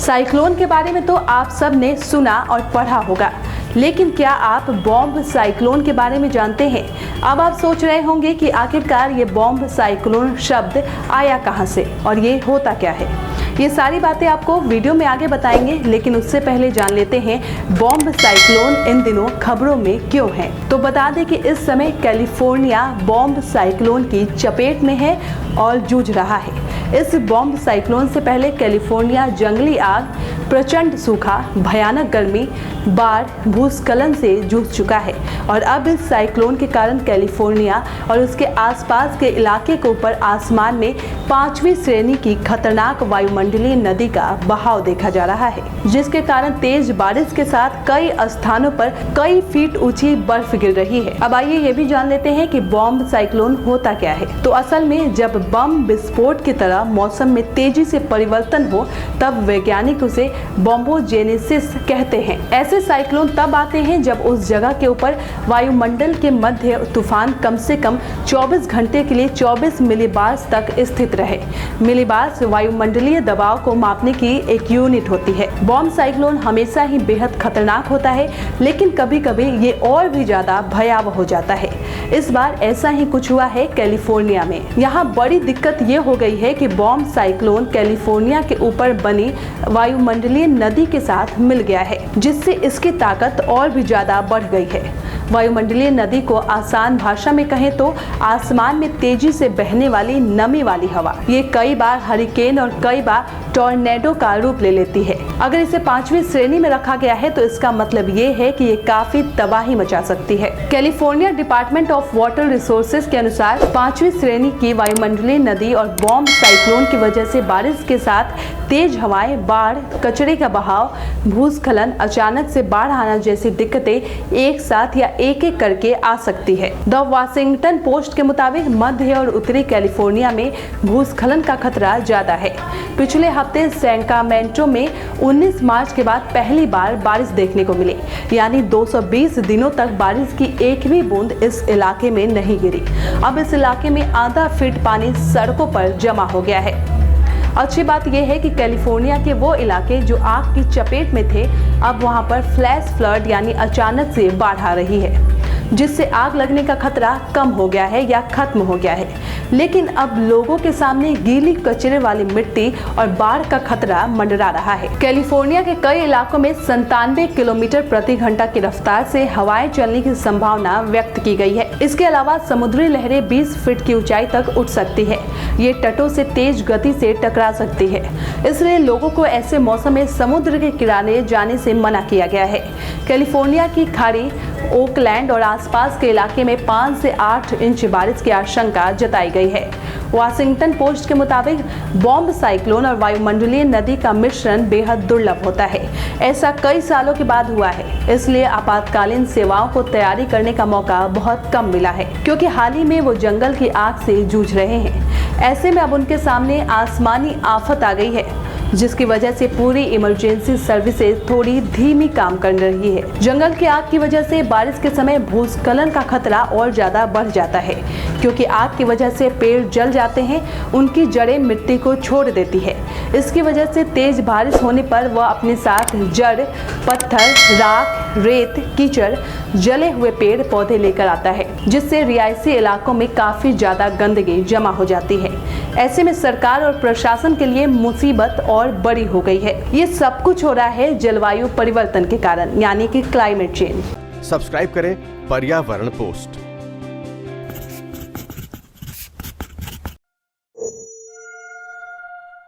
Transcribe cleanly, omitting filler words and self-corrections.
Cyclone के बारे में तो आप सब ने सुना और पढ़ा होगा, लेकिन क्या आप बॉम्ब साइक्लोन के बारे में जानते हैं? अब आप सोच रहे होंगे कि आखिरकार ये बॉम्ब साइक्लोन शब्द आया कहां से और ये होता क्या है। ये सारी बातें आपको वीडियो में आगे बताएंगे, लेकिन उससे पहले जान लेते हैं बॉम्ब साइक्लोन इन दिनों खबरों में क्यों है। तो बता दें कि इस समय कैलिफोर्निया बॉम्ब साइक्लोन की चपेट में है और जूझ रहा है। इस बॉम्ब साइक्लोन से पहले कैलिफोर्निया जंगली आग, प्रचंड सूखा, भयानक गर्मी, बाढ़, भूस्खलन से जूझ चुका है और अब इस साइक्लोन के कारण कैलिफोर्निया और उसके आसपास के इलाके के ऊपर आसमान में 5वीं श्रेणी की खतरनाक वायुमंडलीय नदी का बहाव देखा जा रहा है, जिसके कारण तेज बारिश के साथ कई स्थानों पर कई फीट ऊंची बर्फ गिर रही है। अब आइए ये भी जान लेते हैं कि बॉम्ब साइक्लोन होता क्या है। तो असल में जब बम विस्फोट की तरह मौसम में तेजी से परिवर्तन हो तब वैज्ञानिक उसे बॉम्बोजेनेसिस कहते हैं। ऐसे साइक्लोन तब आते हैं जब उस जगह के ऊपर वायुमंडल के मध्य तूफान कम से कम 24 घंटे के लिए 24 मिलीबार्स तक स्थित रहे। मिलीबार्स वायुमंडलीय दबाव को मापने की एक यूनिट होती है। बॉम्ब साइक्लोन हमेशा ही बेहद खतरनाक होता है, लेकिन कभी कभी ये और भी ज्यादा भयावह हो जाता है। इस बार ऐसा ही कुछ हुआ है कैलिफोर्निया में। यहाँ बड़ी दिक्कत ये हो गई है कि बॉम्ब साइक्लोन कैलिफोर्निया के ऊपर बनी वायुमंडलीय नदी के साथ मिल गया है, जिससे इसकी ताकत और भी ज्यादा बढ़ गई है। वायुमंडलीय नदी को आसान भाषा में कहें तो आसमान में तेजी से बहने वाली नमी वाली हवा। ये कई बार हरिकेन और कई बार टॉर्नेडो का रूप ले लेती है। अगर इसे 5वीं श्रेणी में रखा गया है तो इसका मतलब ये है कि ये काफी तबाही मचा सकती है। California department of water resources के अनुसार 5वीं श्रेणी की वायुमंडलीय नदी और बॉम्ब साइक्लोन की वजह से बारिश के साथ तेज हवाएं, बाढ़, कचरे का बहाव, भूस्खलन, अचानक से बाढ़ आना जैसी दिक्कतें एक साथ या एक एक करके आ सकती है। द वाशिंगटन पोस्ट के मुताबिक मध्य और उत्तरी कैलिफोर्निया में भूस्खलन का खतरा ज्यादा है। पिछले हफ्ते सैक्रामेंटो में 19 मार्च के बाद पहली बार बारिश देखने को मिली, यानी 220 दिनों तक बारिश की एक भी बूंद इस इलाके में नहीं गिरी। अब इस इलाके में आधा फीट पानी सड़कों पर जमा हो गया है। अच्छी बात यह है कि कैलिफोर्निया के वो इलाके जो आग की चपेट में थे, अब वहां पर फ्लैश फ्लड यानी अचानक से बाढ़ आ रही है, जिससे आग लगने का खतरा कम हो गया है या खत्म हो गया है। लेकिन अब लोगों के सामने गीली कचरे वाली मिट्टी और बाढ़ का खतरा मंडरा रहा है। कैलिफोर्निया के कई इलाकों में 97 किलोमीटर प्रति घंटा की रफ्तार से हवाएं चलने की संभावना व्यक्त की गई है। इसके अलावा समुद्री लहरें 20 फीट की ऊंचाई तक उठ सकती है। ये तटों से तेज गति से टकरा सकती है, इसलिए लोगों को ऐसे मौसम में समुद्र के किनारे जाने से मना किया गया है। कैलिफोर्निया की खाड़ी, ओकलैंड और आसपास के इलाके में 5 से 8 इंच बारिश की आशंका जताई गई है। वाशिंगटन पोस्ट के मुताबिक बॉम्ब साइक्लोन और वायुमंडलीय नदी का मिश्रण बेहद दुर्लभ होता है। ऐसा कई सालों के बाद हुआ है, इसलिए आपातकालीन सेवाओं को तैयारी करने का मौका बहुत कम मिला है, क्योंकि हाल ही में वो जंगल की आग से जूझ रहे हैं। ऐसे में अब उनके सामने आसमानी आफत आ गई है, जिसकी वजह से पूरी इमरजेंसी सर्विसेज थोड़ी धीमी काम कर रही है। जंगल की आग की वजह से बारिश के समय भूस्खलन का खतरा और ज्यादा बढ़ जाता है, क्योंकि आग की वजह से पेड़ जल जाते हैं, उनकी जड़ें मिट्टी को छोड़ देती है। इसकी वजह से तेज बारिश होने पर वह अपने साथ जड़, पत्थर, राख, रेत, कीचड़, जले हुए पेड़ पौधे लेकर आता है, जिससे रिहायशी इलाकों में काफी ज्यादा गंदगी जमा हो जाती है। ऐसे में सरकार और प्रशासन के लिए मुसीबत और बड़ी हो गई है। ये सब कुछ हो रहा है जलवायु परिवर्तन के कारण, यानी कि क्लाइमेट चेंज। सब्सक्राइब करें पर्यावरण पोस्ट।